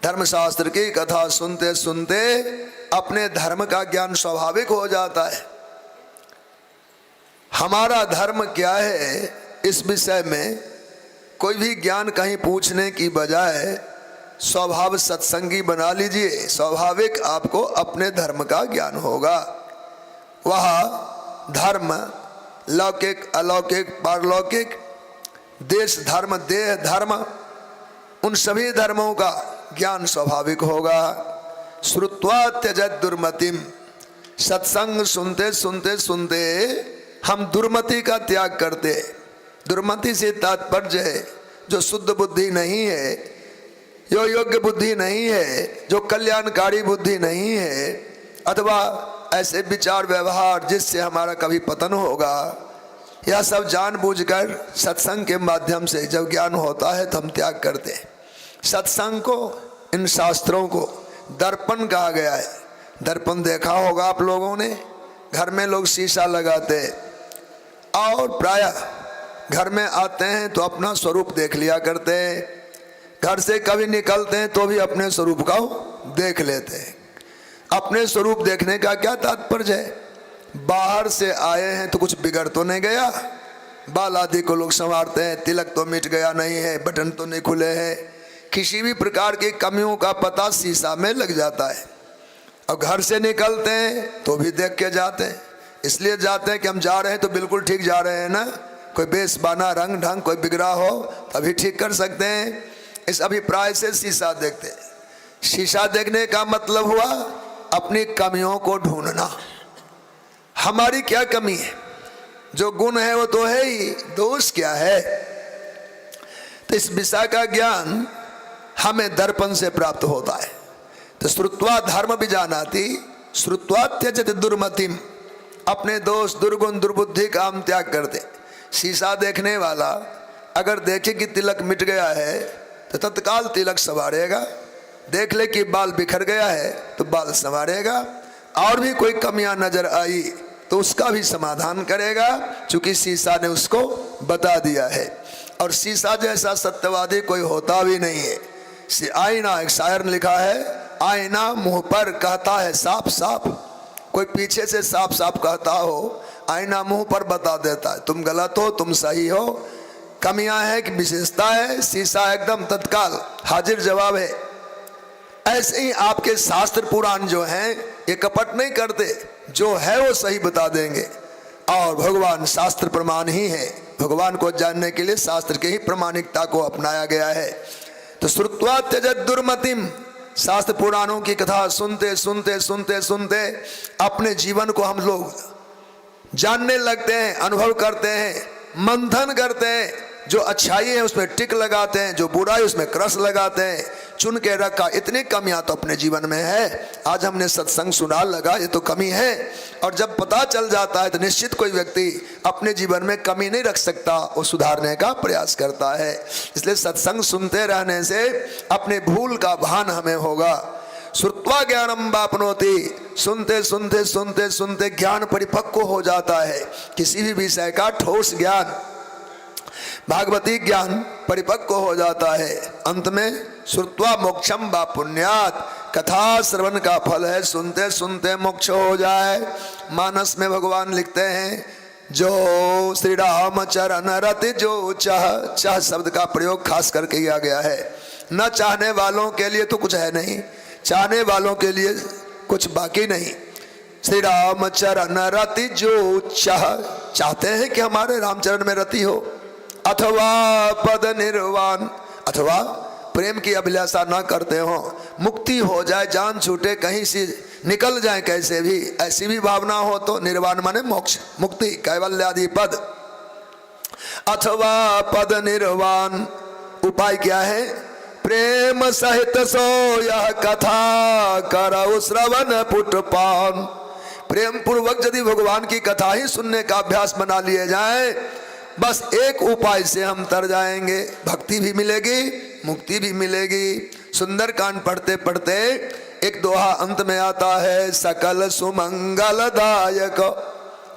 धर्मशास्त्र की कथा सुनते सुनते अपने धर्म का ज्ञान स्वाभाविक हो जाता है। हमारा धर्म क्या है इस विषय में कोई भी ज्ञान कहीं पूछने की बजाय स्वभाव सत्संगी बना लीजिए, स्वाभाविक आपको अपने धर्म का ज्ञान होगा। वह धर्म लौकिक अलौकिक पारलौकिक, देश धर्म देह धर्म, उन सभी धर्मों का ज्ञान स्वाभाविक होगा। श्रुत्वा त्यजत दुर्मतिम, सत्संग सुनते सुनते सुनते हम दुर्मति का त्याग करते। दुर्मति से तात्पर्य है जो शुद्ध बुद्धि नहीं है, जो योग्य बुद्धि नहीं है, जो कल्याणकारी बुद्धि नहीं है, अथवा ऐसे विचार व्यवहार जिससे हमारा कभी पतन होगा, यह सब जानबूझकर सत्संग के माध्यम से जब ज्ञान होता है तो हम त्याग करते हैं। सत्संग को, इन शास्त्रों को दर्पण कहा गया है। दर्पण देखा होगा आप लोगों ने, घर में लोग शीशा लगाते और प्रायः घर में आते हैं तो अपना स्वरूप देख लिया करते हैं, घर से कभी निकलते हैं तो भी अपने स्वरूप का देख लेते हैं। अपने स्वरूप देखने का क्या तात्पर्य है? बाहर से आए हैं तो कुछ बिगड़ तो नहीं गया, बाल आदि को लोग संवारते हैं, तिलक तो मिट गया नहीं है, बटन तो नहीं खुले हैं, किसी भी प्रकार की कमियों का पता शीशा में लग जाता है। और घर से निकलते हैं तो भी देख के जाते हैं, इसलिए जाते हैं कि हम जा रहे हैं तो बिल्कुल ठीक जा रहे हैं ना, कोई बेस बाना रंग ढंग कोई बिगड़ा हो तभी ठीक कर सकते हैं, इस अभिप्राय से शीशा देखते हैं। शीशा देखने का मतलब हुआ अपनी कमियों को ढूंढना। हमारी क्या कमी है? जो गुण है वो तो है ही, दोष क्या है? तो इस विषय का ज्ञान हमें दर्पण से प्राप्त होता है। तो श्रुत्वा धर्म विजानाति श्रुत्वा त्यजति दुर्मतिम, अपने दोष दुर्गुण दुर्बुद्धि का हम त्याग करते। शीशा देखने वाला अगर देखे कि तिलक मिट गया है तो तत्काल तिलक संवारेगा, देख ले कि बाल बिखर गया है तो बाल संवारेगा, और भी कोई कमियां नजर आई तो उसका भी समाधान करेगा, क्योंकि शीशा ने उसको बता दिया है। और शीशा जैसा सत्यवादी कोई होता भी नहीं है। आईना, एक शायर ने लिखा है, आईना मुंह पर कहता है साफ साफ, कोई पीछे से साफ साफ कहता हो, आईना मुंह पर बता देता है तुम गलत हो तुम सही हो, कमियां है कि विशेषता है, शीशा एकदम तत्काल हाजिर जवाब है। ऐसे ही आपके शास्त्र पुराण जो हैं ये कपट नहीं करते, जो है वो सही बता देंगे। और भगवान शास्त्र प्रमाण ही है, भगवान को जानने के लिए शास्त्र के ही प्रमाणिकता को अपनाया गया है। तो श्रुत्वा त्यजत दुर्मतिम, शास्त्र पुराणों की कथा सुनते सुनते सुनते सुनते अपने जीवन को हम लोग जानने लगते हैं, अनुभव करते हैं, मंथन करते हैं। जो अच्छाई है उसमें टिक लगाते हैं, जो बुराई उसमें क्रस लगाते हैं, चुन के रखा। इतनी कमियां तो अपने जीवन में है, आज हमने सत्संग सुना लगा ये तो कमी है, और जब पता चल जाता है तो निश्चित कोई व्यक्ति अपने जीवन में कमी नहीं रख सकता, वो सुधारने का प्रयास करता है। इसलिए सत्संग सुनते रहने से अपने भूल का भान हमें होगा। श्रुत्वा ज्ञानम वापनोति, सुनते सुनते सुनते सुनते ज्ञान परिपक्व हो जाता है, किसी भी विषय का ठोस ज्ञान, भागवती ज्ञान परिपक्व हो जाता है। अंत में श्रुत्वा मोक्षम वा पुण्यात्, कथा श्रवण का फल है सुनते सुनते मोक्ष हो जाए। मानस में भगवान लिखते हैं, जो श्री राम चरण रति जो चाह, चाह शब्द का प्रयोग खास करके किया गया है। न चाहने वालों के लिए तो कुछ है नहीं, चाहने वालों के लिए कुछ बाकी नहीं। श्री राम चरण रति जो चाह, चाहते हैं कि हमारे रामचरण में रति हो, अथवा पद निर्वाण, अथवा प्रेम की अभिलाषा न करते हो, मुक्ति हो जाए, जान छूटे, कहीं से निकल जाए कैसे भी, ऐसी भी भावना हो तो निर्वाण माने मोक्ष, मुक्ति, कैवल्यादि पद। अथवा पद निर्वाण, उपाय क्या है? प्रेम सहित सो यह कथा करौ श्रवण पुटपान, प्रेम पूर्वक यदि भगवान की कथा ही सुनने का अभ्यास बना लिए जाए, बस एक उपाय से हम तर जाएंगे, भक्ति भी मिलेगी, मुक्ति भी मिलेगी। सुंदर कांड पढ़ते पढ़ते एक दोहा अंत में आता है, सकल सुमंगलदायक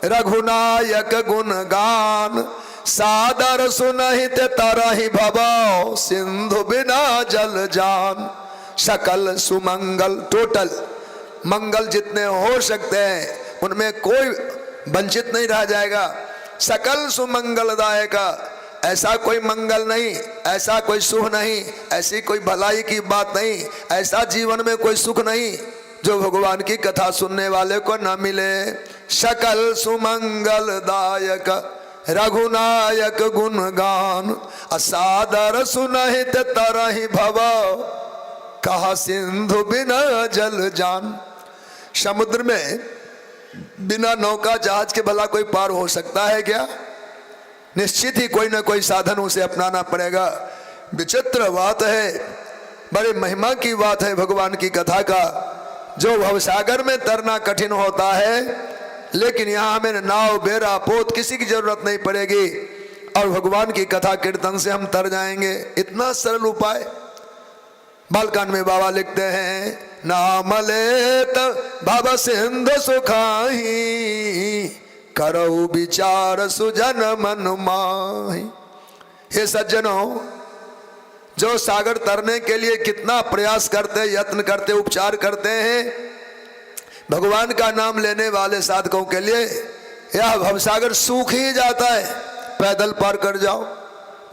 रघुनायक गुण गान, सादर सुनहित तरहि भव सिंधु बिना जल जान। सकल सुमंगल, टोटल मंगल जितने हो सकते हैं उनमें कोई वंचित नहीं रह जाएगा। सकल सुमंगलदायक, ऐसा कोई मंगल नहीं, ऐसा कोई शुभ नहीं, ऐसी कोई भलाई की बात नहीं, ऐसा जीवन में कोई सुख नहीं जो भगवान की कथा सुनने वाले को न मिले। सकल सुमंगलदायक रघुनायक गुणगान, असादर सुनहित तरहि भव, कहा सिंधु बिना जल जान। समुद्र में बिना नौका जहाज के भला कोई पार हो सकता है क्या? निश्चित ही कोई ना कोई साधन उसे अपनाना पड़ेगा। विचित्र बात है, बड़े महिमा की बात है भगवान की कथा का। जो भवसागर में तरना कठिन होता है, लेकिन यहाँ हमें नाव बेड़ा पोत किसी की जरूरत नहीं पड़ेगी और भगवान की कथा कीर्तन से हम तर जाएंगे। इतना सरल उपाय। बालकांड में बाबा लिखते हैं, नाम लेत भव सिंधु सुखाही, करऊ विचार सुजन मन माही। हे सज्जनों, जो सागर तरने के लिए कितना प्रयास करते, यत्न करते, उपचार करते हैं, भगवान का नाम लेने वाले साधकों के लिए यह भवसागर सूख ही जाता है। पैदल पार कर जाओ,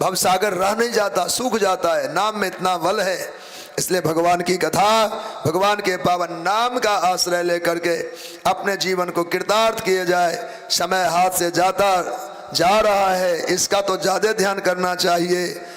भवसागर रह नहीं जाता, सूख जाता है। नाम में इतना बल है। इसलिए भगवान की कथा, भगवान के पावन नाम का आश्रय लेकर के अपने जीवन को कृतार्थ किए जाए। समय हाथ से जाता जा रहा है, इसका तो ज्यादा ध्यान करना चाहिए।